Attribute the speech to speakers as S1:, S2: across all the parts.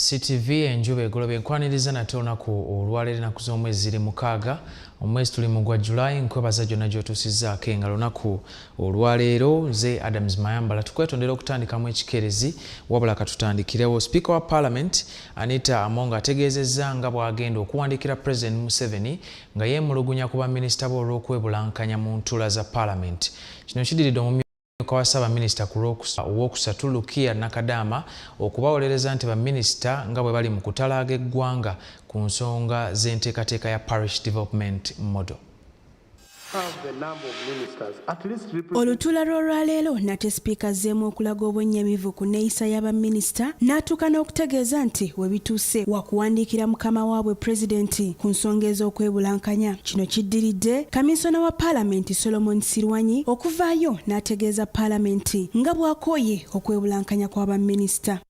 S1: CTV Enjuba Egoloobye enkwaniriza nate olunaku olwaleero ennaku z'omwezi ziri 6 omwezi tuli mu gwa July nkwebaza gyonna gy'otuusizzaako nga lunaku olwaleero nze Adams Mayambala tukwetondera okutandikamu ekikerezi wabula katutandikirewo. Speaker wa Parliament Anita Among ategeezezza nga bw'agenda okuwandiikira President Museveni nga yeemulugunya ku baminisita be olw'okwebulankanya mu ntuula za Parliament. Kino kidiridde omumyuka wa Ssaabaminisita ku Lwokusatu Lukia Nakadama okubawolereza nti baminisita nga bwe bali mu kutalaaga eggwanga ku nsonga z'enteekateeka ya Parish Development Model.
S2: Olutuula lw'olwaleero nate sipiika azzeemu okulaga obwennyamivu ku nneeyisa y'abaminisita n'atuuka n'okutegeeza nti we bituuse wakuwandiikira mukama waabwe pulezidenti ku nsonga ez'okwebulankanya. Kino kiddiridde kaminsona wa Paalamenti Solomon Sirwanyi okuvaayo n'ategeeza Paalamenti nga bw'akooye okwebulankanya kw'abaminisita.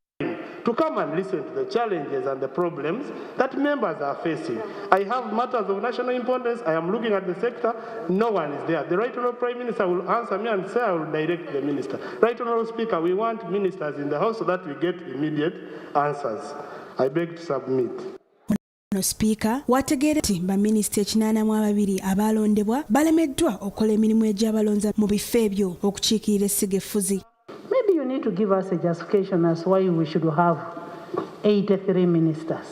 S3: To come and listen to the challenges and the problems that members are facing. I have matters of national importance. I am looking at the sector. No one is there. The Right Honourable Prime Minister will answer me and say I will direct the Minister. Right Honourable Speaker, we want ministers in the House so that we get immediate answers. I beg to submit.
S2: Speaker wategeera nti baminisita 82 abalondebwa balemeddwa okukola emirimu egy'abalonza mu bifo ebyo okukiikirira essiga-effuzi.
S4: Maybe you need to give us a justification as why we should have 83 ministers.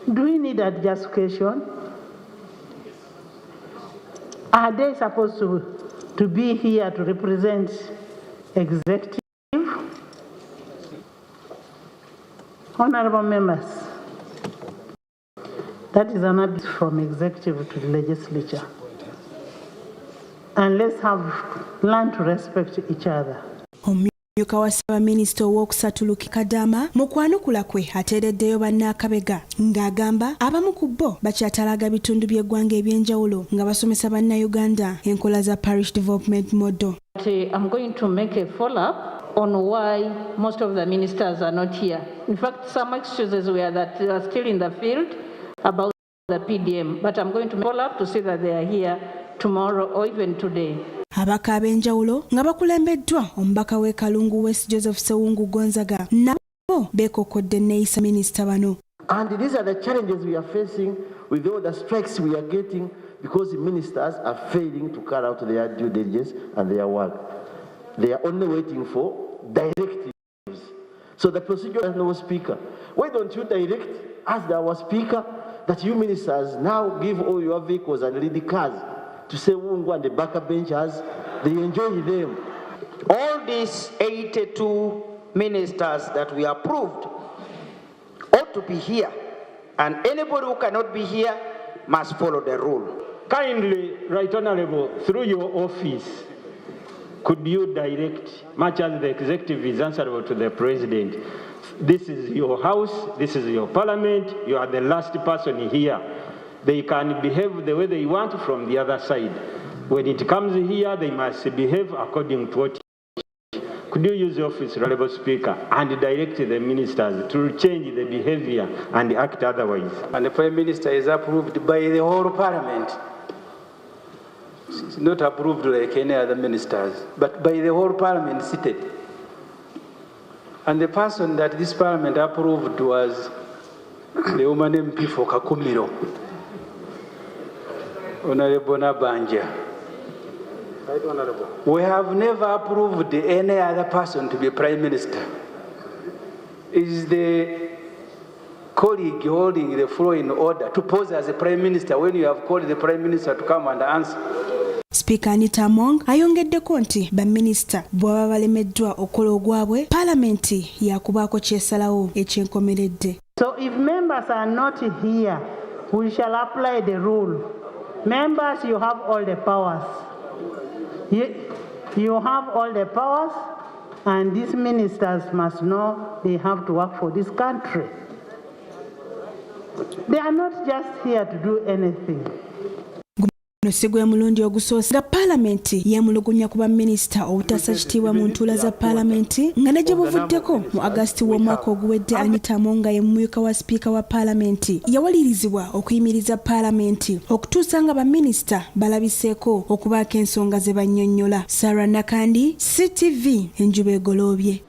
S4: Do we need that justification? Are they supposed to be here to represent executive? Honorable members, that is an abuse from executive to the legislature. And let's learn to respect each other.
S2: Omumyuka wa Ssaabaminisita ow'okusatu Lukia Nakadama mu kwanukula kwe ateereddeyo bannaakabega ng'agamba abamu ku bo bakyatalaga bitundu by'eggwanga eby'enjawulo nga basomesa bannayuganda enkola za Parish Development Model.
S4: I'm going to make a follow-up on why most of the ministers are not here. In fact, some excuses were that they are still in the field about the PDM, but I'm going to follow up to see that they are here tomorrow or even today.
S2: Abaka ab'enjawulo nga bakulembeddwa omubaka w'e Kalungu West Joseph Sewungu Gonzaga nabo beekokkodde nneeyisa minisita bano.
S5: And these are the challenges we are facing with all the strikes we are getting because the ministers are failing to carry out their due diligence and their work. They are only waiting for directives. So the procedure has no speaker. Why don't you direct, ask our speaker, that you ministers now give all your vehicles and lead cars to say Wungu and the backbenchers, they enjoy them.
S6: All these 82 ministers that we approved ought to be here, and anybody who cannot be here must follow the rule.
S3: Kindly, Right Honourable, through your office, could you direct, much as the executive is answerable to the president, this is your house, this is your parliament, you are the last person here. They can behave the way they want from the other side. When it comes here, they must behave according to what. Could you use your office, Honourable Speaker, and direct the ministers to change the behavior and act otherwise?
S7: And the Prime Minister is approved by the whole Parliament. It's not approved like any other ministers, but by the whole Parliament seated. And the person that this Parliament approved was the woman MP for Kakumiro, Honorable Nabanja.
S3: Right Honourable.
S7: We have never approved any other person to be Prime Minister. Is the colleague holding the floor in order to pose as a Prime Minister when you have called the Prime Minister to come and answer?
S2: Speaker Anita Among ayongeddeko nti baminisita bw'aba balemeddwa okukola ogwabwe Paalamenti yakubaako kyesalawo ekyenkomeredde.
S4: So if members are not here, we shall apply the rule. Members, you have all the powers. You have all the powers, and these ministers must know they have to work for this country. They are not just here to do anything.
S2: Nosigwe mulundi ogusoose nga Paalamenti yemulugunya ku baminisita obutassa kitiibwa mu ntuula za Paalamenti nga ne gye buvuddeko mu Augusiti w'omwaka oguwedde Anita Monga ye mumyuka wa sipiika wa Paalamenti yawalirizibwa okuyimiriza Paalamenti okutuusa nga baminisita balabiseeko okubaako ensonga ze bannyonnyola. Sarah Nakandi, CTV, Enjuba Egoloobye.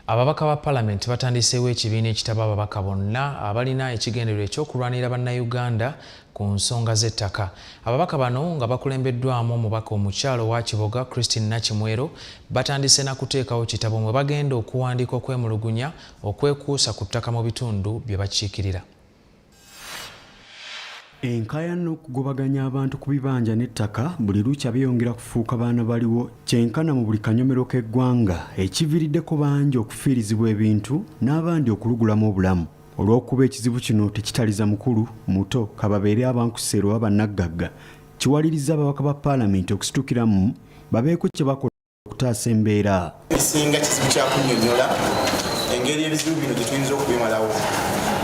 S1: Ababaka ba Paalamenti batandiseewo ekibiina ekitaba ababaka bonna abalina ekigendererwa ekyokulwanira bannayuganda ku nsonga z'ettaka. Ababaka bano nga bakulembeddwamu omubaka omukyalo wa Kiboga Christine Nakimwero batandise na kuteekawo kitabo mwe bagenda okuwandiika okwemulugunya okwekuusa ku ttaka mu bitundu bye bakiikirira.
S8: Enkayana n'okugobaganya abantu ku bibanja n'ettaka buli lukya byongera kufuuka baana baliwo kyenkana mu buli kanyomero k'eggwanga ekiviiriddeko bangi okufiirizibwa ebintu n'abandi okulugulamu obulamu. Olw'okuba ekizibu kino tekitaliza mukulu muto kababeere abankuseero abanaggagga kiwaliriza ababaka ba Paalamenti okusituukiramu babeeko kye bakola okutaasa embeera.
S9: Ebisinga kizibu kya kunnyonnyola engeri ebizibu bino gye tuyinza okubimalawo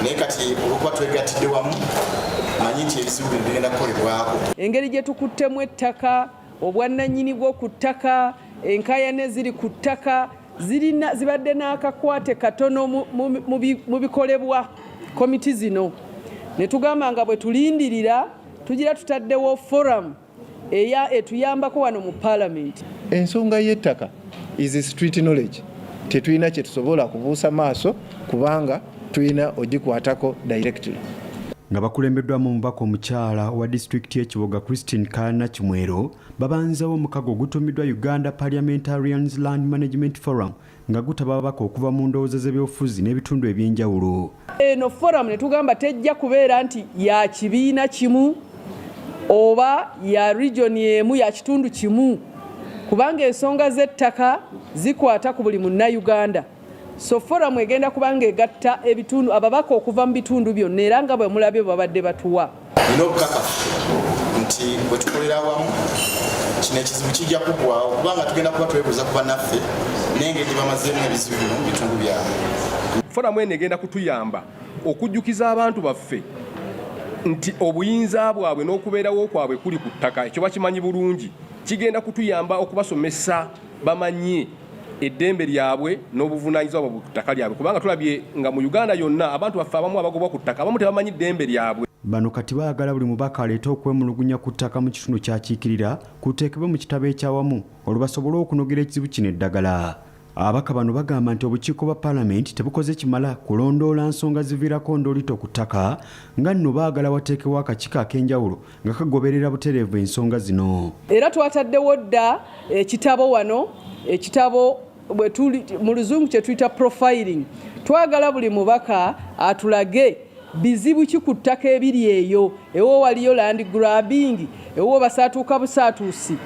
S9: naye kati olw'okuba twegattidde wamu manyi nti ebizibu bino bigenda kukolebwako.
S10: Engeri gye tukuttemu ettaka obwannannyini bw'oku ttaka enkayana eziri ku ttaka zibadde n'akakwate katono mu bikolebwa komiti zino ne tugamba nga bwe tulindirira tugira tutaddewo forum etuyambako wano mu Paalamenti.
S11: Ensonga y'ettaka is street knowledge. Tetulina kye tusobola kubuusa maaso kubanga tulina ogikwatako directly.
S8: Nga bakulembeddwamu omubaka omukyala wa disitulikiti y'Ekiboga Christine Nakimwero babanzawo omukago ogutumiddwa Uganda Parliamentarians Land Management Forum nga gutaba ababaka okuva mu ndowooza z'ebyobufuzi n'ebitundu eby'enjawulo.
S10: Eno forum ne tugamba tejja kubeera nti ya kibiina kimu oba ya region emu ya kitundu kimu kubanga ensonga z'ettaka zikwata ku buli munnayuganda. So forum egenda kubanga egatta ebitundu ababaka okuva mu bitundu byonna era nga bwe mulabye babadde batuwa.
S9: Nina obukakafu nti bwe tukolera awamu kino ekizibu kijja kuggwawo kubanga tugenda kuba twebuuza ku bannaffe n'engeri gye bamazeemu ebizibu bino mu bitundu byabwe.
S12: Forum eno egenda kutuyamba okujjukiza abantu baffe nti obuyinza bwabwe n'okubeerawo kwabwe kuli ku ttaka ekyo bakimanyi bulungi. Kigenda kutuyamba okubasomesa bamanye eddembe lyabwe n'obuvunaanyizibwa bwabwe ku ttaka lyabwe kubanga tulabye nga mu Uganda yonna abantu baffe abamu abagobwa ku ttaka abamu tebamanyi ddembe lyabwe.
S8: Bano kati baagala buli mubaka aleete okwemulugunya ku ttaka mu kitundu kyakiikirira kuteekebwe mu kitabo ekyawamu olwo basobole okunogera ekizibu kino eddagala. Ababaka bano bagamba nti obukiiko bwa Paalamenti tebukoze kimala kulondoola nsonga ziviirako ndoolito ku ttaka nga nno baagala wateekewo akakiiko ak'enjawulo nga kagoberera butereevu ensonga zino.
S10: Era twataddewo dda ekitabo wano ekitabo bwe tuli mu luzungu kye tuyita profiling. Twagala buli mubaka atulage bizibu ki ku ttaka ebiri eyo ewo waliyo land grabbing ewo basaatuuka busaatuusi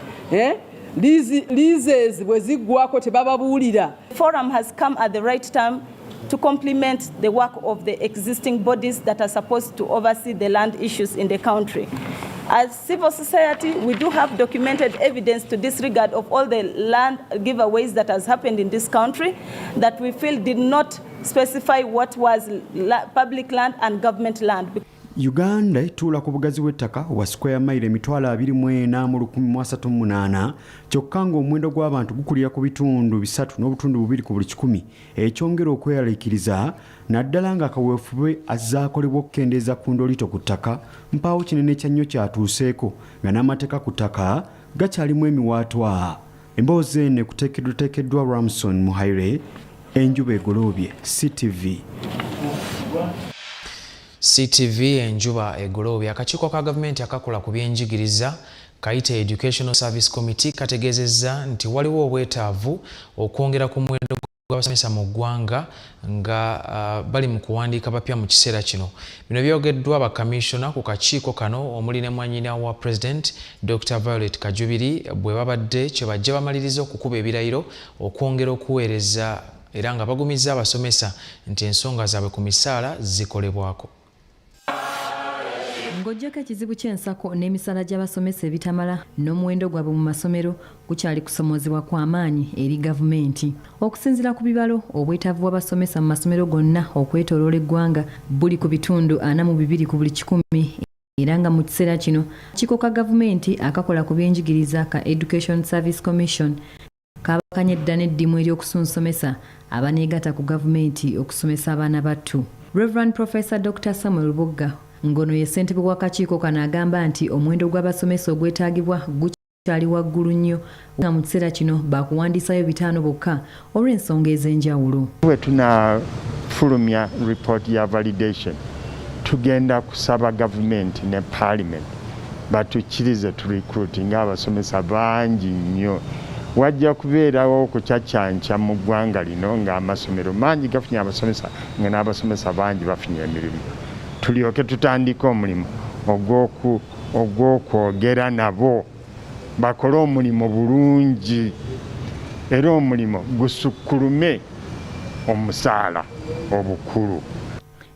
S10: leases bwe ziggwako tebababuulira.
S13: Forum has come at the right time to complement the work of the existing bodies that are supposed to oversee the land issues in the country. As civil society, we do have documented evidence to disregard of all the land giveaways that has happened in this country that we feel did not specify what was public land and government land.
S8: Uganda etuula ku bugazi bw'ettaka wa square mile 24,138 kyokka ng'omuwendo gw'abantu gukulira ku bitundu 3 n'obutundu 2 ku buli 100 ekyongera okweyaliikiriza naddala ng'akaweefube azaakolebwa okukendeeza ku ndoolito ku ttaka mpaawo kinene kya nnyo kyatuuseeko nga n'amateeka ku ttaka gakyalimu emiwaatwa. Emboozi eno ekuteekeddwa Ramson Muhaire, Enjuba Egoloobye, CTV.
S1: CTV Enjuba Egoloobye. Akakiiko ka gavumenti akakola ku byenjigiriza kayite Educational Service Committee kategeezezza nti waliwo obwetaavu okwongera ku muwendo gw'abasomesa mu ggwanga nga bali mu kuwandiika bapya mu kiseera kino. Bino byogeddwa bakamishona ku kakiiko kano omuli ne mwannyina wa President Dr. Violet Kajubiri bwe babadde kye bajja bamaliriza okukuba ebirayiro okwongera okuweereza era nga bagumizza abasomesa nti ensonga zaabwe ku misaala zikolebwako.
S14: Ng'oggyako ekizibu ky'ensako n'emisaala gy'abasomesa ebitamala n'omuwendo gwabwe mu masomero gukyali kusomoozebwa kw'amaanyi eri gavumenti. Okusinziira ku bibalo, obwetaavu bw'abasomesa mu masomero gonna okwetooloola eggwanga buli ku bitundu 42 ku buli 100 era nga mu kiseera kino akakiiko ka gavumenti akakola ku byenjigiriza ka Education Service Commission kabakanya eddana eddimu ery'okusunsomesa abaneegatta ku gavumenti okusomesa abaana battu. Reverend Professor Dr. Samuel Bugga ngono ye ssentebe w'akakiiko kano agamba nti omuwendo gw'abasomesa ogwetaagibwa gukyali waggulu nnyo nga mu kiseera kino baakuwandiisayo 5 bokka olw'ensonga ez'enjawulo.
S15: Bwe tunafulumya ripooti ya validation tugenda kusaba gavumenti ne parliament batukkirize turecruiting abasomesa bangi nnyo. Wajja kubeerawo okucaccanca mu ggwanga lino ng'amasomero mangi gafunye abasomesa nga n'abasomesa bangi bafunye emirimu. Tulyoke tutandika omulimu ogw'okwogera nabo bakole omulimu bulungi era omulimu gusukkulume omusaala obukulu.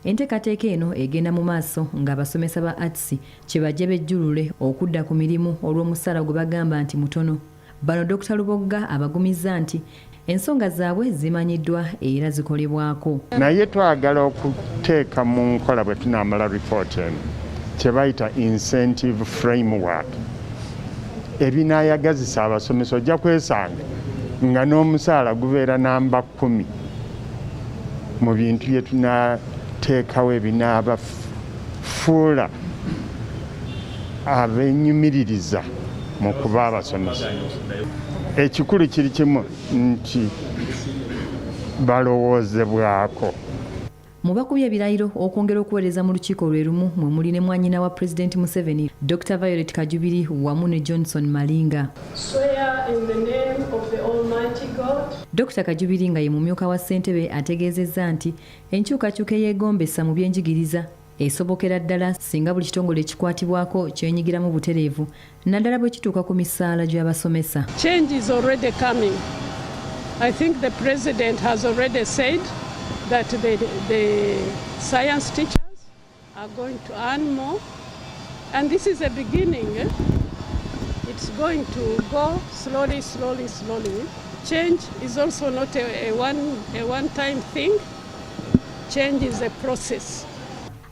S14: Enteekateeka eno egenda mu maaso ng'abasomesa ba ATSI kye bajje bejjulule okudda ku mirimu olw'omusaala gwe bagamba nti mutono. Bano Dr. Lubogga abagumizza nti ensonga zaabwe zimanyiddwa era zikolebwako.
S15: Naye twagala okuteeka mu nkola bwe tunaamala ripooti eno kye bayita incentive framework ebinaayagazisa abasomesa. Ojja kwesanga nga n'omusaala gubeera namba 10 mu bintu bye tunaateekawo ebinaabafuula abennyumiririza mu kuba abasomesa. Ekikulu kiri kimu nti balowoozebwako.
S14: Mu bakubye ebirayiro okwongera okuweereza mu lukiiko lwe lumu mwe muli ne mwannyina wa Pulezidenti Museveni Dr. Violet Kajubiri wamu ne Johnson Malinga.
S16: Swear in the name of the Almighty God.
S14: Dr. Kajubiri nga ye mumyuka wa ssentebe ategeezezza nti enkyukakyuka eyeegombesa mu byenjigiriza esobokera ddala singa buli kitongole ekikwatibwako kyenyigiramu butereevu naddala bwe kituuka ku misaala gy'abasomesa.
S16: Change is already coming. I think the President has already said that the science teachers are going to earn more, and this is a beginning. It's going to go slowly. Change is also not a one-time thing. Change is a process.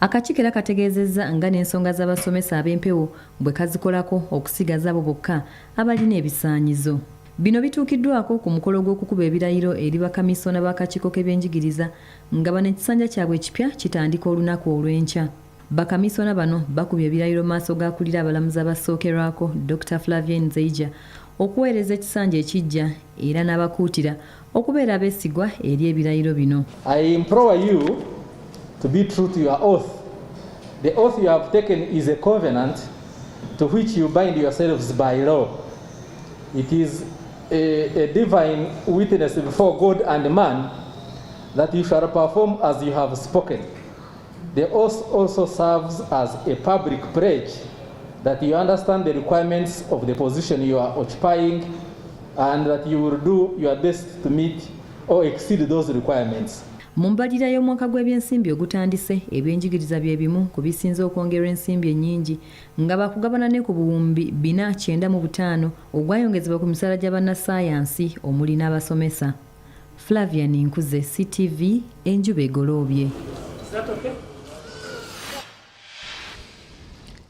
S14: Akakiiko era kategeezezza nga n'ensonga z'abasomesa ab'empewo bwe kazikolako okusigaza abo bokka abalina ebisaanyizo. Bino bituukiddwako ku mukolo gw'okukuba ebirayiro eri bakamisona b'akakiiko k'ebyenjigiriza nga bano ekisanja kyabwe ekipya kitandika olunaku olw'enkya. Bakamisona bano bakubye ebirayiro maaso g'akulira abalamuzi abasookerwako Dr. Flavien Nzeija okuweereza ekisanja ekijja era n'abakuutira okubeera abeesigwa eri ebirayiro bino.
S17: I implore you to be true to your oath. The oath you have taken is a covenant to which you bind yourselves by law. It is a divine witness before God and man that you shall perform as you have spoken. The oath also serves as a public pledge that you understand the requirements of the position you are occupying and that you will do your best to meet or exceed those requirements.
S14: Mu mbalirira y'omwaka gw'ebyensimbi ogutandise ebyenjigiriza bye bimu ku bisinze okwongerwa ensimbi ennyingi nga bakugabana ne ku buwumbi 495 ogwayongezebwa ku misaala gy'abannassaayansi omuli n'abasomesa. Flavian Nkuze, CTV, Enjuba Egoloobye.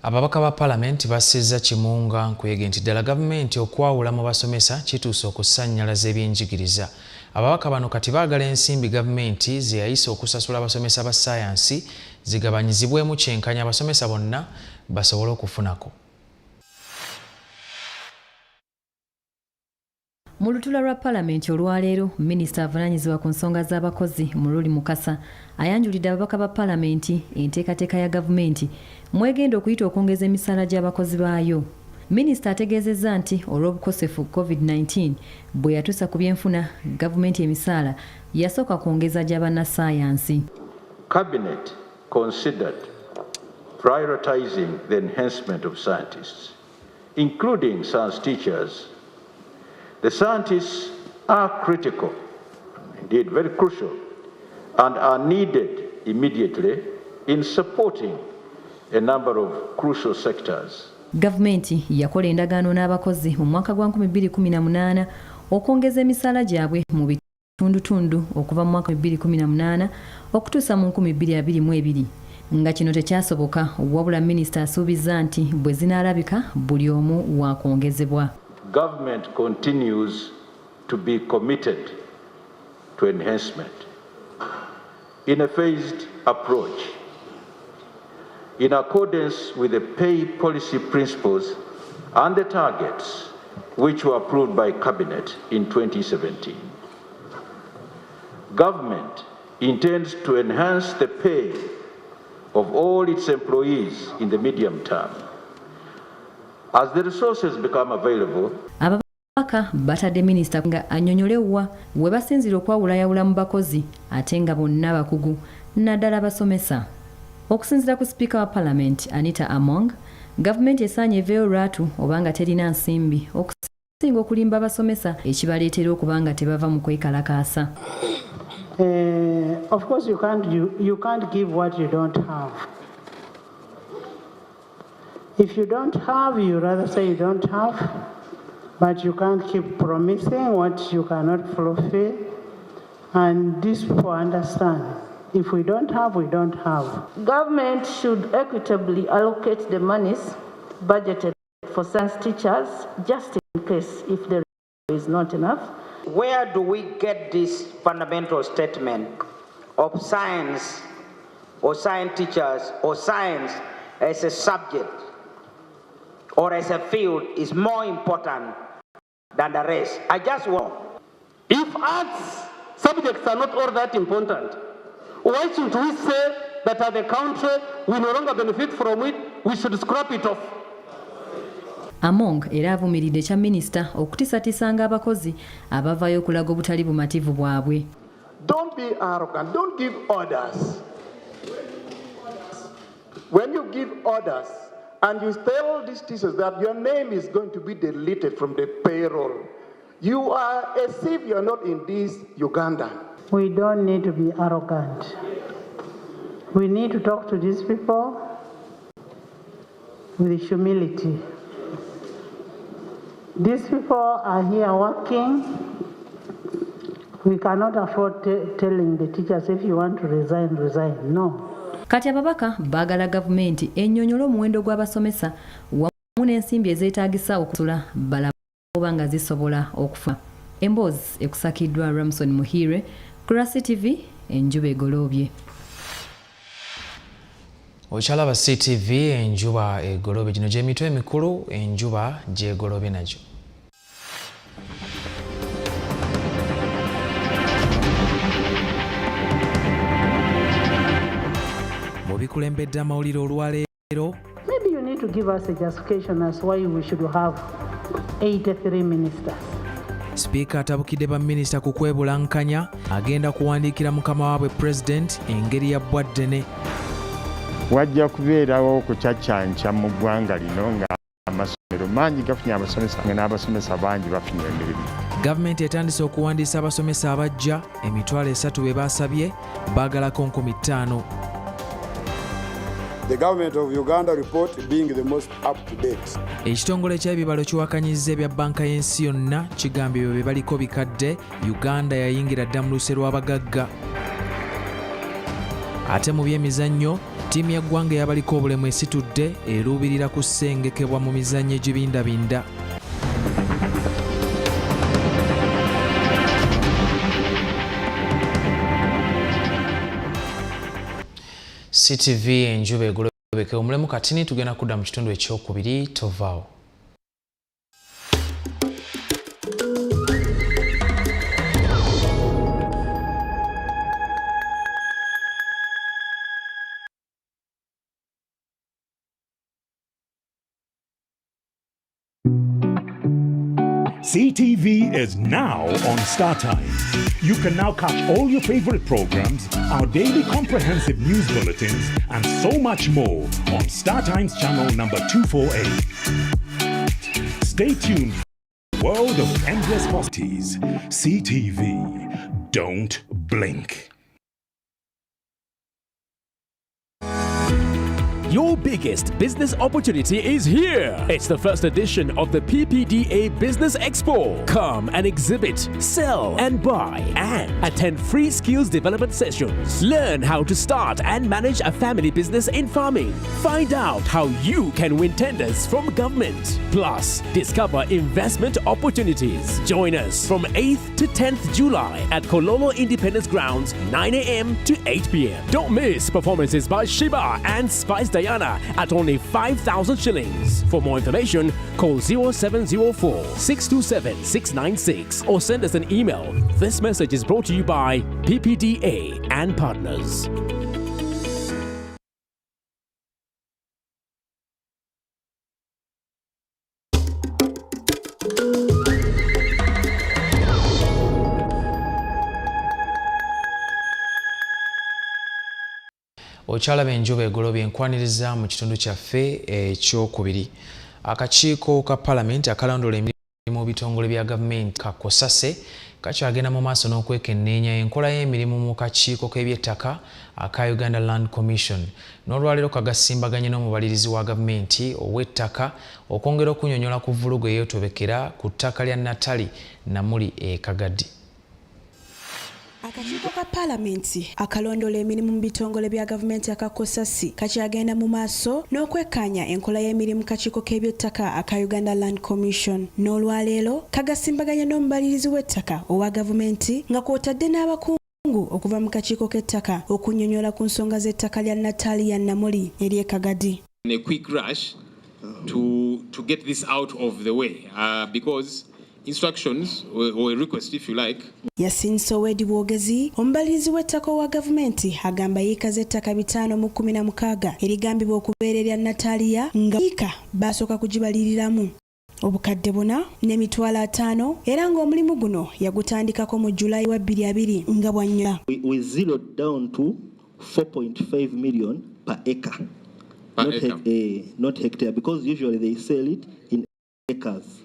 S1: Ababaka ba Paalamenti bassizza kimunga nkuyege nti ddala gavumenti okwawula mu basomesa kituuse okusannyalaza ebyenjigiriza. Ababaka bano kati baagala ensimbi gavumenti ze yayisa okusasula abasomesa ba ssaayansi zigabanyizibwemu kyenkanya abasomesa bonna basobole okufunako.
S14: Mu lutuula lwa Paalamenti olwaleero, Minisita avunaanyizibwa ku nsonga z'abakozi Mululi Mukasa ayanjulidde ababaka ba Paalamenti enteekateeka ya gavumenti mwegenda okuyita okwongeza emisaala gy'abakozi baayo. Minisita ategeezezza nti olw'obukosefu COVID-19 bwe yatuusa ku byenfuna gavumenti emisaala yasooka kwongeza gy'abannassaayansi.
S18: Cabinet considered prioritizing the enhancement of scientists, including science teachers. The scientists are critical, indeed very crucial, and are needed immediately in supporting a number of crucial sectors.
S14: Gavumenti yakola endagaano n'abakozi mu mwaka gwa 2018 okwongeza emisaala gyabwe mu bitundutundu okuva mu mwaka 2018 okutuusa mu 2022. nga kino tekyasoboka wabula minisita asuubiza nti bwe zinaalabika buli omu waakwongezebwa.
S18: Government continues to be committed to enhancement in a phased approach in accordance with the pay policy principles and the targets which were approved by Cabinet in 2017. Government intends to enhance the pay of all its employees in the medium term. As the resources become available,
S14: ababaka batadde minisita nga annyonnyole wa we basinzira okwawulayawula mu bakozi ate nga bonna bakugu naddala basomesa. Okusinziira ku sipiika wa Parliament Anita Among, gavumenti esaanye eveeyo lwatu oba nga terina nsimbi okusinga okulimba abasomesa ekibaleetera okuba nga tebava mu kwekalakaasa.
S19: Of course you can't give what you don't have. If you don't have, you rather say you don't have, but you can't keep promising what you cannot fulfill. And these people understand. If we don't have, we don't have.
S4: Government should equitably allocate the monies budgeted for science teachers, just in case if there is not enough.
S6: Where do we get this fundamental statement of science or science teachers or science as a subject or as a field is more important than the rest? I just want.
S20: If arts subjects are not all that important, why shouldn't we say that as a country we no longer benefit from it, we should scrap it off?
S14: Among era avumiridde kya minisita okutiisatiisanga abakozi abavaayo okulaga obutali bumativu bwabwe.
S20: Don't be arrogant. Don't give orders. When you give orders and you tell these teachers that your name is going to be deleted from the payroll, you are as if you are not in this Uganda.
S19: We don't need to be arrogant. We need to talk to these people with humility. These people are here working. We cannot afford telling the teachers if you want to resign, resign. No.
S14: Kati ababaka baagala gavumenti ennyonnyole omuwendo gw'abasomesa wamu n'ensimbi ezeetaagisa okusula balaba oba nga zisobola okufa. Emboozi ekusakiddwa Ramson Muhire, Kurasi TV, Enjuba Egoloobye.
S1: Ochalaba CTV Enjuba Egoloobye, gino gy'emitwe emikulu enjuba gy'egolobye nagyo. Mu bikulembedde amawulire olwaleero,
S19: maybe you need to give us a justification as why we should have 83 ministers.
S1: Sipiika atabukidde baminisita ku kwebulankanya agenda kuwandiikira mukama waabwe President engeri ya bwaddene.
S15: Wajja kubeerawo okucaccanca mu ggwanga lino nga amasomero mangi gafunye abasomesa n'abasomesa bangi bafunye emirimu.
S1: Gavumenti etandise okuwandiisa abasomesa abajja emitwalo 3 be baasabye baagalako 5,000.
S21: The government of Uganda report being the most up to date.
S1: Ekitongole ky'ebibalo kiwakanyizza ebya banka y'ensi yonna kigambye byo bye baliko bikadde Uganda yayingira dda mu luse lw'abagagga. Ate mu by'emizannyo, ttiimu ya ggwanga eyabaliko obulemu esitudde eruubirira kusengekebwa mu mizannyo egibindabinda. CTV Enjuba Egoloobye, omulemu katini tugenda kudda mu kitundu ekyokubiri, tovaawo.
S22: CTV is now on StarTimes. You can now catch all your favorite programs, our daily comprehensive news bulletins, and so much more on StarTimes channel number 248. Stay tuned for the world of endless possibilities. CTV. Don't blink.
S3: Your biggest business opportunity is here. It's the first edition of the PPDA Business Expo. Come and exhibit, sell and buy, and attend free skills development sessions. Learn how to start and manage a family business in farming. Find out how you can win tenders from government. Plus, discover investment opportunities. Join us from 8th to 10th July at Kololo Independence Grounds, 9 a.m. to 8 p.m. Don't miss performances by Shiba and Spice Diana at only 5,000 shillings. For more information, call 0704 627 696 or send us an email. This message is brought to you by PPDA and Partners.
S1: Okyalaba Enjuba Egoloobye enkwaniriza mu kitundu kyaffe ekyokubiri. Akakiiko ka Parliament akalondola emirimu mu bitongole bya gavumenti ka COSASE kakyagenda mu maaso n'okwekenneenya enkola y'emirimu mu kakiiko k'ebyettaka aka Uganda Land Commission. N'olwaleero kagasimbaganye n'omubalirizi wa gavumenti ow'ettaka okwongera okunnyonnyola ku vvulugu eyeetobekera ku ttaka lya Natali Namuli e Kagadi.
S2: Akakiiko ka Parliament akalondola emirimu mu bitongole bya gavumenti aka COSASE kakyagenda mu maaso n'okwekkaanya enkola y'emirimu kakiiko k'ebyettaka aka Uganda Land Commission. N'olwaleero kagasimbaganye n'omubalirizi w'ettaka owa gavumenti nga kw'otadde n'abakungu okuva mu kakiiko k'ettaka okunnyonnyola ku nsonga z'ettaka lya Natali Namuli ery'e Kagadi.
S5: In a quick rush to get this out of the way because instructions or a request if you like.
S2: Yasinso wedi bwogezi omubalirizi w'ettaka wa gavumenti agamba yiika z'ettaka 516 erigambibwa okubeera erya Natalia nga yiika basooka kugibaliriramu obukadde buna n'emitwalo 5 era ng'omulimu guno yagutandikako mu July wa 2020 nga bw'annyola.
S23: We zeroed down to 4.5 million per acre. Not hectare, because usually they sell it in acres.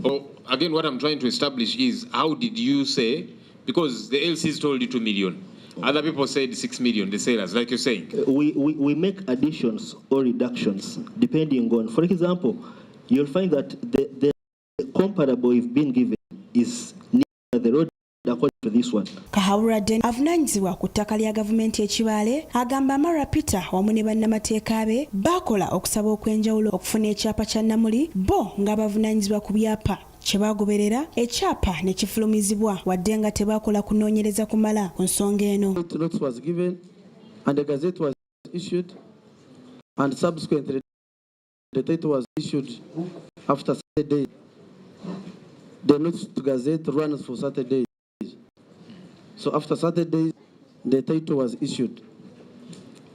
S5: Oh, again, what I'm trying to establish is how did you say, because the LCs told you 2 million, other people said 6 million, the sellers, like you're saying.
S23: We make additions or reductions depending on, for example, you'll find that the comparable we've been given is near the road according to this one.
S2: Kahawuradde avunanyizibwa ku ttaka lya gavumenti ekibaale agamba Amara Peter wamu ne bannamateeka be bakola okusaba okwenjawulo okufuna ekyapa kya Namuli bo nga bavunanyizibwa ku byapa kye bagoberera ekyapa ne kifulumizibwa wadde nga tebakola kunoonyereza kumala ku nsonga eno.
S23: Notice was given and the gazette was issued and subsequently the title was issued after Saturday. The notice to gazette runs for Saturday. So after Saturday, the title was issued.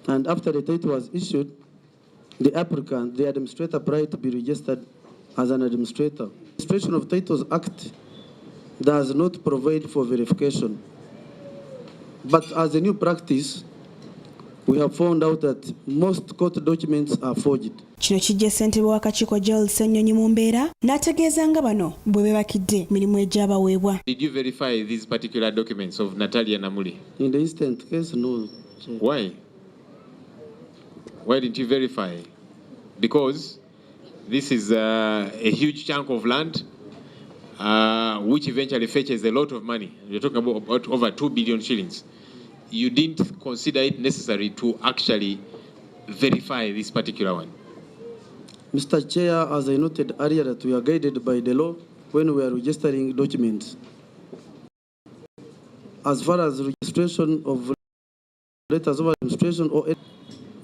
S23: And after the title was issued, the applicant, the administrator, applied to be registered as an administrator. The Registration of Titles Act does not provide for verification. But as a new practice, we have found out that most court documents are forged.
S2: Kino kijja ssentebe w'akakiiko Joel Ssennyonyi mu mbeera n'ategeeza nga bano bwe beebakidde emirimu egyabaweebwa.
S5: Did you verify these particular documents of Natalia Namuli?
S23: In the instant case, no.
S5: Why? Why didn't you verify? Because this is a huge chunk of land which eventually fetches a lot of money. You're talking about over 2 billion shillings. You didn't consider it necessary to actually verify this particular one.
S23: Mr. Chair, as I noted earlier, that we are guided by the law when we are registering documents. As far as registration of letters of administration or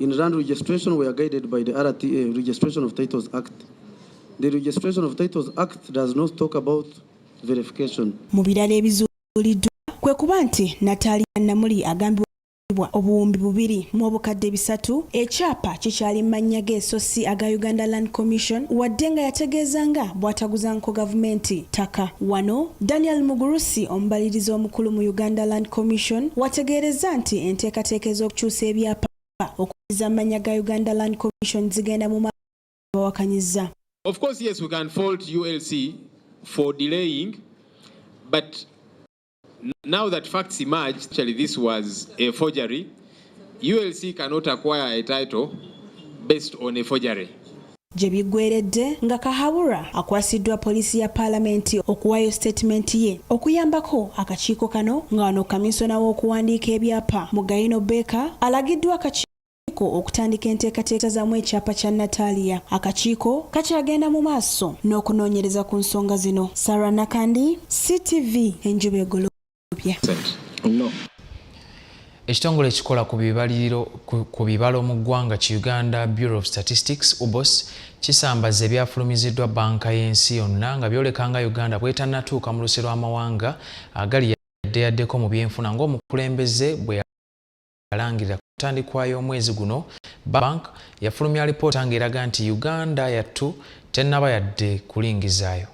S23: in land registration, we are guided by the RTA, Registration of Titles Act. The Registration of Titles Act does not talk about verification.
S2: Mu birala ebizuuliddwa kwe kuba nti Natalia Namuli agambibwa obuwumbi 2 mu obukadde 3 ekyapa kikyali mannya ge so si aga Uganda Land Commission wadde nga yategeezanga bw'ataguzanko gavumenti ttaka. Wano Daniel Mugurusi omubalirizi omukulu mu Uganda Land Commission wategeereza nti enteekateeka ez'okukyusa ebyapa okuliza amannya ga Uganda Land Commission zigenda mu maaso bawakanyizza.
S5: Of course, yes, we can fault ULC for delaying, but now that facts emerged, actually this was a forgery. ULC cannot acquire a title based on a forgery.
S2: Gye biggweeredde nga Kahabura akwasiddwa poliisi ya paalamenti okuwaayo statement ye okuyambako akakiiko kano nga wano kamisona w'okuwandiika ebyapa Mugayino Beka alagiddwa akakiiko okutandika enteekateeka zaamu ekyapa kya Natalia. Akakiiko kakyagenda mu maaso n'okunoonyereza ku nsonga zino. Sarah Nakandi, CTV, Enjuba Egoloobye.
S1: Ekitongole ekikola ku bibalo mu ggwanga ki Uganda Bureau of Statistics UBOS kisambaza ebyafulumiziddwa banka y'ensi yonna nga byoleka nga Uganda bw'etannatuuka mu luse lw'amawanga agali yaddeyaddeko mu byenfuna ng'omukulembeze bwe yalangirira ku ntandikwa y'omwezi guno. Bank yafulumya alipoota ng'eraga nti Uganda yattu tennaba yadde kulingizaayo.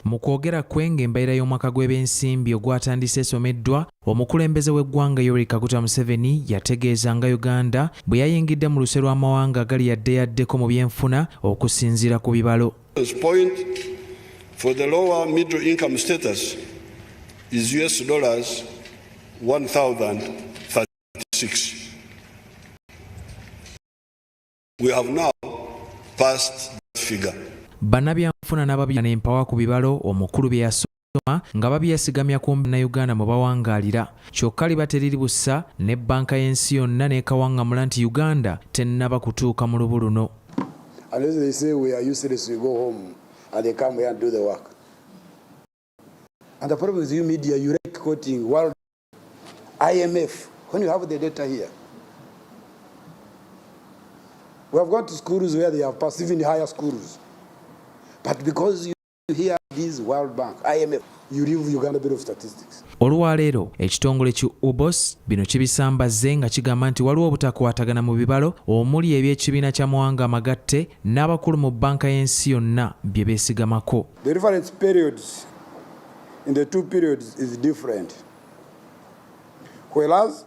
S1: Mu kwogera kwe ng'embalirira y'omwaka gw'ebyensimbi ogwatandise esomeddwa, omukulembeze w'eggwanga Yoweri Kaguta Museveni yategeeza nga Uganda bwe yayingidde mu luse lw'amawanga agali yaddeyaddeko mu byenfuna okusinziira ku bibalo.
S7: Point for the lower middle income status is $1,036. We have now passed that figure.
S1: Bannabyanfuna n'ababyana empawa ku bibalo omukulu bye yasoma nga babyesigamya ku Uganda mu bawangaalira. Kyokka liba teriri bussa ne banka y'ensi yonna n'ekawangamula nti Uganda tennaba kutuuka mu lubu luno.
S21: Unless they say we are useless, we go home and they come here and do the work. And the problem with you media, you like quoting World IMF when you have the data here. We have gone to schools where they have passed, even higher schools. But because you hear this World Bank, IMF, you leave Uganda Bureau of Statistics.
S1: Olwaleero ekitongole ki UBOS bino kibisambaze nga kigamba nti waliwo obutakwatagana mu bibalo omuli eby'ekibiina kya mawanga amagatte n'abakulu mu banka y'ensi yonna bye beesigamako.
S21: The reference periods in the two periods is different. Whereas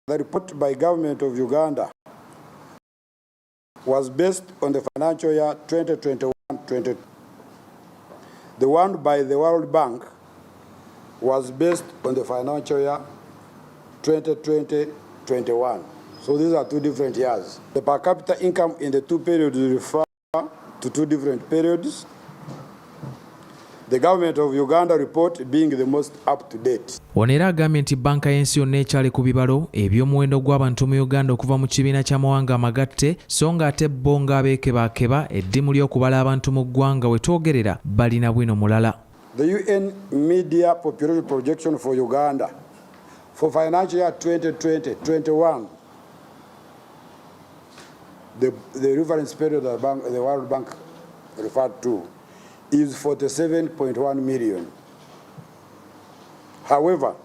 S21: the report by government of Uganda was based on the financial year 2021-22. The one by the World Bank was based on the financial year 2020-21. So these are two different years. The per capita income in the two periods refer to two different periods. The government of Uganda report being the most up to date.
S1: Onera agambye nti banka y'ensi yonna ekyali ku bibalo eby'omuwendo gw'abantu mu Uganda okuva mu kibiina ky'amawanga amagatte so nga ate bo ng'abeekebakeba eddimu ly'okubala abantu mu ggwanga we twogerera balina bwino mulala.
S21: The UN media population projection for Uganda for financial year 2020-21, the reference period that the World Bank referred to is 47.1 million. However,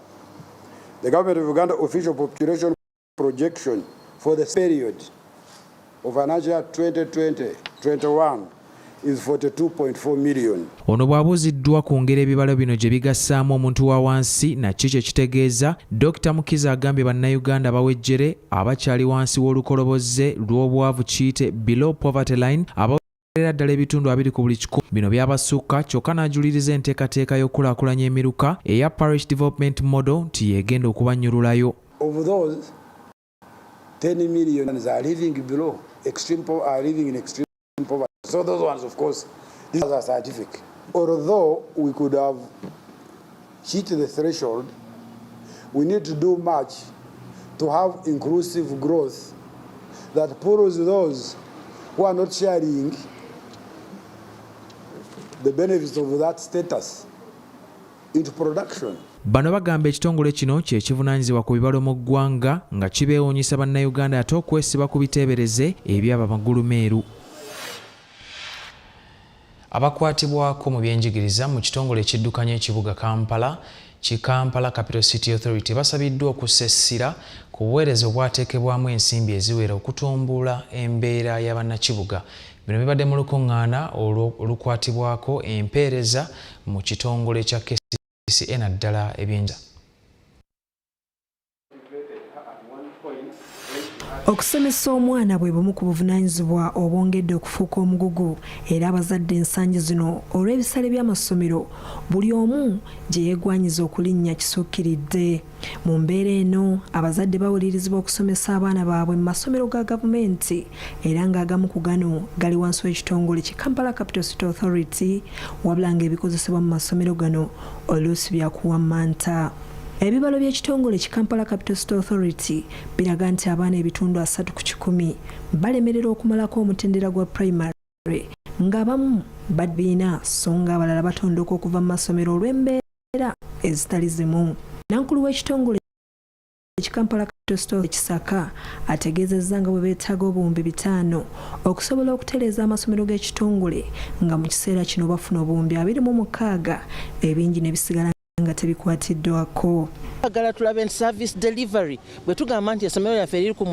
S21: the government of Uganda official population projection for the period of financial year 2020-21 is 42.4 million.
S1: Ono bw'abuuziddwa ku ngeri ebibalo bino gye bigassaamu omuntu wa wansi na kiki ekitegeeza, Dr. Mukiza agambye bannayuganda bawejjere abakyali wansi w'olukoloboze lw'obwavu kiyite below poverty line era ddala ebitundu 20 ku buli 100 bino byabasukka kyokka n'ajuliriza enteekateeka y'okulaakulanya emiruka eya parish development model nti yeegenda okubanyululayo.
S21: Of those, 10 million are living below extreme poverty, are living in extreme poverty. So those ones, of course, these are scientific. Although we could have hit the threshold, we need to do much to have inclusive growth that pulls those who are not sharing the benefits of that status into production.
S1: Bano bagamba ekitongole kino kye kivunaanyizibwa ku bibalo mu ggwanga nga kibeewuunyisa bannayuganda ate okwesiba ku biteebereze ebyaba magulu meeru. Abakwatibwako mu byenjigiriza mu kitongole ekiddukanya ekibuga Kampala Kampala Capital City Authority basabiddwa okussessira ku buweereza obwateekebwamu ensimbi eziwera okutumbula embeera y'abannakibuga. Bino bibadde mu lukuŋŋaana olukwatibwako empeereza mu kitongole kya KCCA naddala ebyenjigiriza.
S9: Okusomesa omwana bwe bumu ku buvunaanyizibwa obwongedde okufuuka omugugu era abazadde ensangi zino olw'ebisale by'amasomero buli omu gye yeegwanyiza okulinnya kisukkiridde. Mu mbeera eno abazadde bawulirizibwa okusomesa abaana baabwe mu masomero ga gavumenti era ng'agamu ku gano gali wansi w'ekitongole ki Kampala Capital City Authority wabula ng'ebikozesebwa mu masomero gano oluusi byakuwammanta. Ebibalo by'ekitongole ki Kampala Capital City Authority biraga nti abaana ebitundu 3 ku 100 balemerera okumalako omutendera gwa primary ng'abamu badbiina so ng'abalala batondoka okuva mu masomero olw'embeera ezitali zimu. Nankulu w'ekitongole ki Kampala Capital City Kisaka ategeezezza nga bwe beetaaga obuwumbi 5 okusobola okutereeza amasomero g'ekitongole nga mu kiseera kino bafuna obuwumbi 26 ebingi ne bisigala nga tebikwatiddwako.
S11: Agala tulabe nti service delivery bwe tugamba nti essomero lyaffe liri ku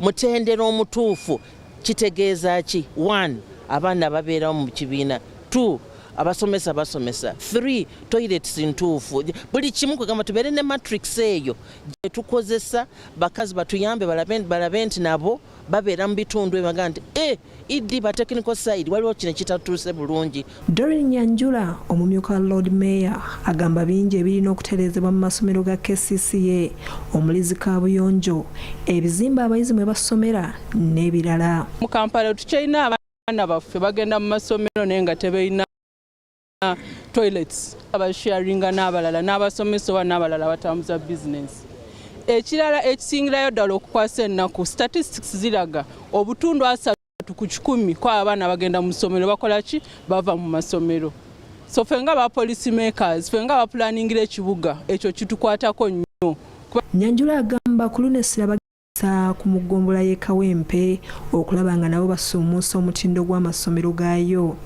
S11: mutendera omutuufu kitegeeza ki? 1 abaana babeerawo mu kibiina, 2 abasomesa basomesa, 3 toilets ntuufu, buli kimu kwegamba tubeere ne matrix eyo gye tukozesa bakazi batuyambe balabe nti nabo babeera mu bitundu ebaga nti idi ba technical side waliwo kino kitatuuse bulungi.
S9: Doreen Nyanjula omumyuka Lord Mayor agamba bingi ebirina okutereezebwa mu masomero ga KCCA, omulizi kaabuyonjo, ebizimba abayizi mwe basomera n'ebirala.
S16: Mu Kampala tukyalina abaana baffe bagenda mu masomero naye nga tebalina toilets, abasharinga n'abalala n'abasomesa wa n'abalala batambuza business. Ekirala ekisingirayo ddala okukwasa ennaku statistics ziraga obutundu 3 ku 100 kwa abaana bagenda mu ssomero bakola ki? Bava mu masomero. So fenga ba policy makers, fenga ba planningira ekibuga ekyo kitukwatako nnyo.
S9: Nyanjula agamba ku lunesira bagisa ku mugombola y'Ekawempe okulaba nga nabo basumuusa omutindo gw'amasomero gaayo.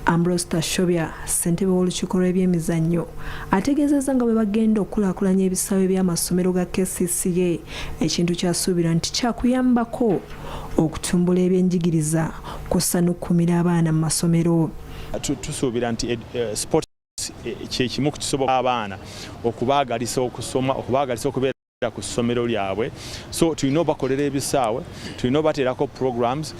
S9: Ambrose Tashobya, ssentebe w'olukiiko lw'ebyemizannyo, ategeezezza nga bwe bagenda okulaakulanya ebisaawe by'amasomero ga KCCA, ekintu kyasuubira nti kyakuyambako okutumbula ebyenjigiriza kw'ossa n'okkumira abaana mu masomero.
S12: Tusuubira nti sport kye kimu ku kisobola abaana okubaagalisa okusoma, okubaagalisa okubeera ku ssomero lyabwe. So tulina obakolera ebisaawe, tulina obateerako programs.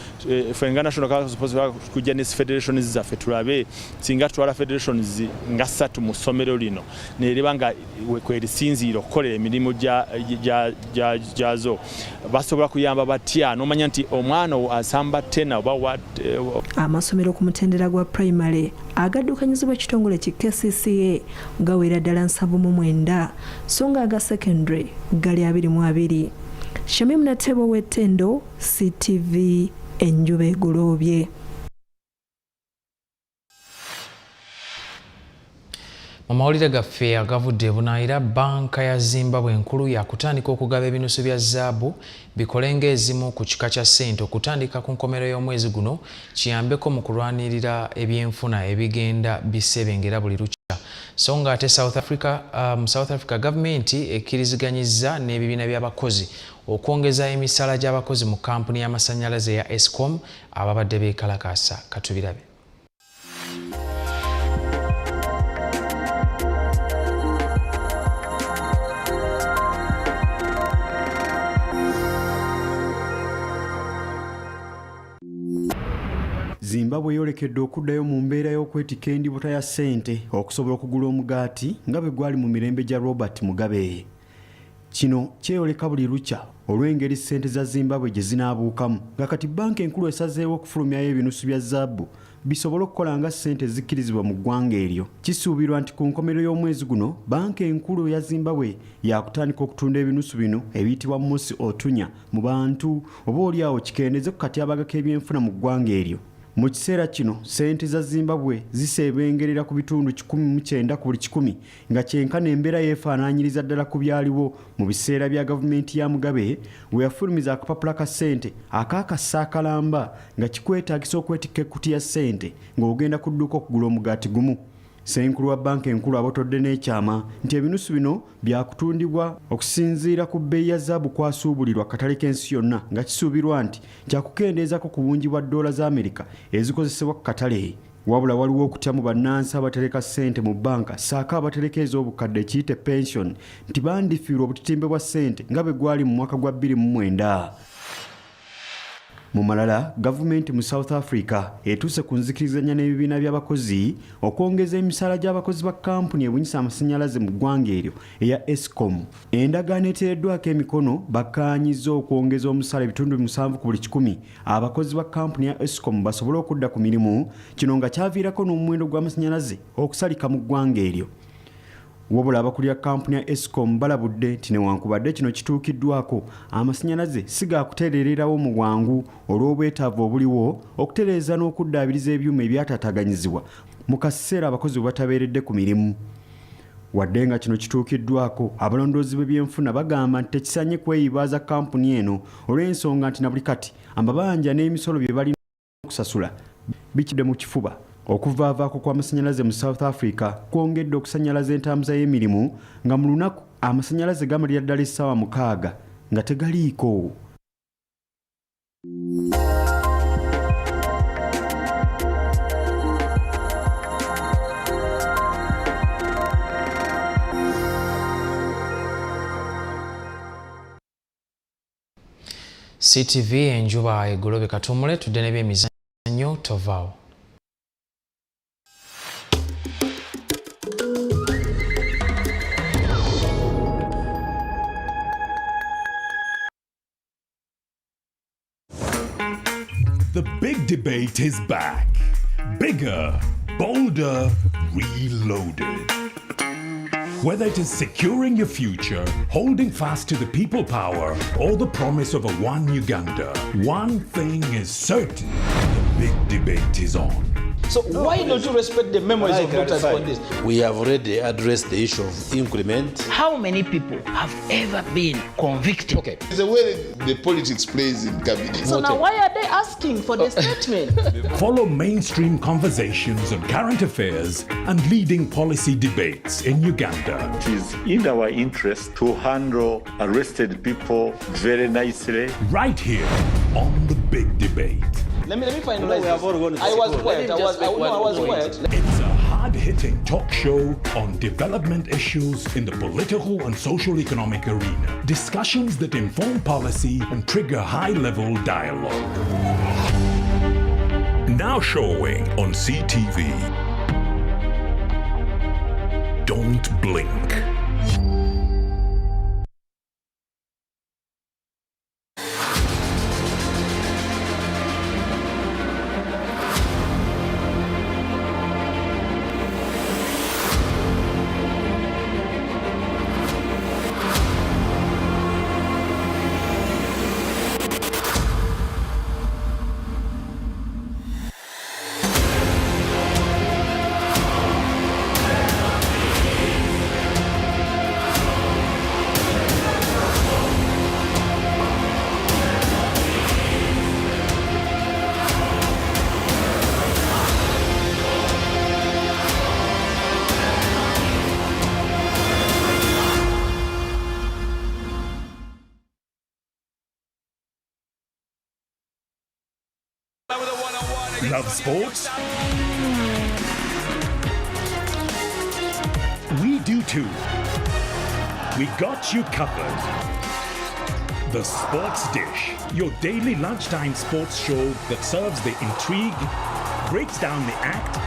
S12: Ffe nga National Council kujja ne federations zaffe tulabe singa tutwala federations nga 3 mu ssomero lino neriba nga kwerisinziira okukolera emirimu gyazo basobola kuyamba batya n'omanya nti omwana asamba 10 oba
S9: amasomero ku mutendera gwa primary agaddukanyizibwa ekitongole ki KCCA gawera ddala 79 so nga aga secondary gali 22. Shamim Natebo w'Ettendo, CTV, Enjuba Egoloobye.
S1: Amawulire gaffe agavudde bunaayira banka ya Zimbabwe enkulu yakutandika okugaba ebinusu bya zaabu bikole ng'ezimu ku kika kya ssente okutandika ku nkomero y'omwezi guno kiyambeko mu kulwanirira ebyenfuna ebigenda bisebengera buli lukya. So nga ate South Africa gavumenti ekkiriziganyizza n'ebibiina by'abakozi okwongeza emisala gy'abakozi mu kampuni y'amasannyalaze ya Eskom ababadde beekalakaasa. Katubirabe.
S8: Zimbabwe yolekedde okuddayo mu mbeera y'okwetika endibuta ya ssente okusobola okugula omugaati nga bwe gwali mu mirembe gya Robert Mugabe. Kino kyeyoleka buli lukya olw'engeri ssente za Zimbabwe gye zinaabuukamu nga kati banka enkulu esazeewo okufulumyayo ebinusu bya zaabu bisobola okukola nga ssente zikkirizibwa mu ggwanga eryo. Kisuubirwa nti ku nkomero y'omwezi guno banka enkulu ya Zimbabwe yakutandika okutunda ebinusu bino ebiyitibwa Mosi Otunya mu bantu oba oliawo kikendeze ku katyabaga k'ebyenfuna mu ggwanga eryo. Mu kiseera kino ssente za Zimbabwe zisebengerera ku bitundu 19 ku buli 100 nga kyenkana embeera yeefaanaanyiriza ddala ku byaliwo mu biseera bya gavumenti ya Mugabe we yafulumiza akapapula ka ssente akaakassa akalamba nga kikwetaagisa okwetikka ekkuti ya ssente ng'ogenda ku dduuka okugula omugaati gumu. Ssenkulu wa banka enkulu abotodde n'ekyama nti ebinusu bino byakutundibwa okusinziira ku bbeeyi ya zaabu kwasuubulirwa katale k'ensi yonna nga kisuubirwa nti kyakukendeezako ku bungi bwa $za Amerika ezikozesebwa ku katale. wabula waliwo okutya mu bannansi abatereka ssente mu banka saaka abatereka ez'obukadde kiyite pension nti bandifiirwa obutitimbe bwa ssente nga bwe gwali mu mwaka gwa 2009. Mu malala, gavumenti mu South Africa etuuse ku nzikirizanya n'ebibiina by'abakozi okwongeza emisaala gy'abakozi ba kampuni ebunyisa amasannyalaze mu ggwanga eryo eya Eskom. Endagaano eteereddwako emikono bakkaanyizza okwongeza omusaala ebitundu 7 ku buli 100 abakozi ba kampuni ya Eskom basobole okudda ku mirimu, kino nga kyaviirako n'omuwendo gw'amasannyalaze okusalika mu ggwanga eryo. Wabula abakulira kampuni ya Eskom balabudde nti newankubadde kino kituukiddwako amasannyalaze si gaakutereererawo mu bwangu olw'obwetaavu obuliwo okutereeza n'okuddaabiriza ebyuma ebyataataaganyizibwa mu kaseera abakozi bwe batabeeredde ku mirimu. Wadde nga kino kituukiddwako, abalondoozi b'ebyenfuna bagamba nti tekisaanye kweyibaaza kampuni eno olw'ensonga nti na buli kati amabanja n'emisolo bye balina okusasula bikidde mu kifuba. Okuvaavaako kw'amasannyalaze mu South Africa kwongedde okusannyalaza entambuza y'emirimu nga mu lunaku amasannyalaze gamalira ddala essaawa 6 nga tegaliiko.
S1: CTV Enjuba Egoloobye katumule tudde n'ebyemizannyo tovaawo.
S22: The big debate is back. Bigger, bolder, reloaded. Whether it is securing your future, holding fast to the people power, or the promise of a one Uganda, one thing is certain: the big debate is on.
S10: So why don't you respect the memories of doctors on this?
S13: We have already addressed the issue of increment.
S17: How many people have ever been convicted?
S13: Okay.
S24: The way the politics plays in cabinet.
S17: So now why are they asking for the statement?
S22: Follow mainstream conversations on current affairs and leading policy debates in Uganda.
S25: It is in our interest to handle arrested people very nicely.
S22: Right here on The Big Debate.
S10: Let me finalize this. I was quiet. I was quiet.
S22: It's a hard-hitting talk show on development issues in the political and social-economic arena. Discussions that inform policy and trigger high-level dialogue. Now showing on CTV. Don't blink. Love sports? We do too. We got you covered. The Sports Dish, your daily lunchtime sports show that serves the intrigue, breaks down the act,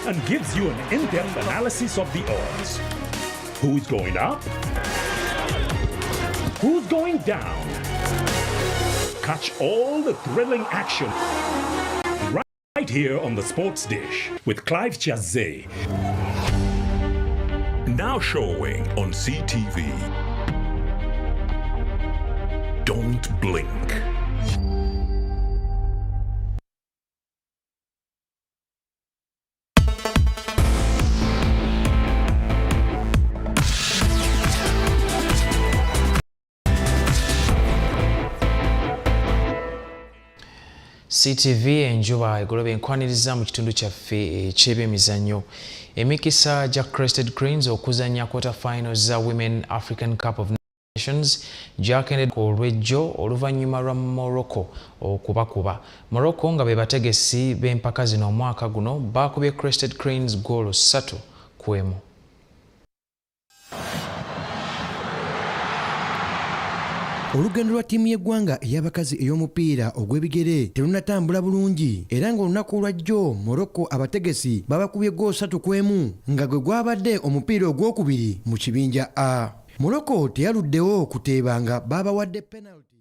S22: and gives you an in-depth analysis of the odds. Who's going up? Who's going down? Catch all the thrilling action right here on the Sports Dish with Clive Chazé. Now showing on CTV. Don't blink.
S1: CTV Enjuba Egoloobye enkwaniriza mu kitundu kyaffe eky'ebyemizannyo. Emikisa gya Crested Cranes okuzannya quarter finals za Women African Cup of Nations gyakendedde ku olw'ejjo oluvannyuma lwa Morocco okubakuba. Morocco nga be bategesi b'empaka zino omwaka guno baakubye Crested Cranes goal 3-1.
S4: Olugendo lwa ttiimu y'eggwanga ey'abakazi ey'omupiira ogw'ebigere terunatambula bulungi era ng'olunaku lwajjo Morocco abategesi babakubye goal 3-1 nga gwe gwabadde omupiira ogwokubiri mu kibinja A. Morocco teyaluddewo kuteeba nga babawadde penalty.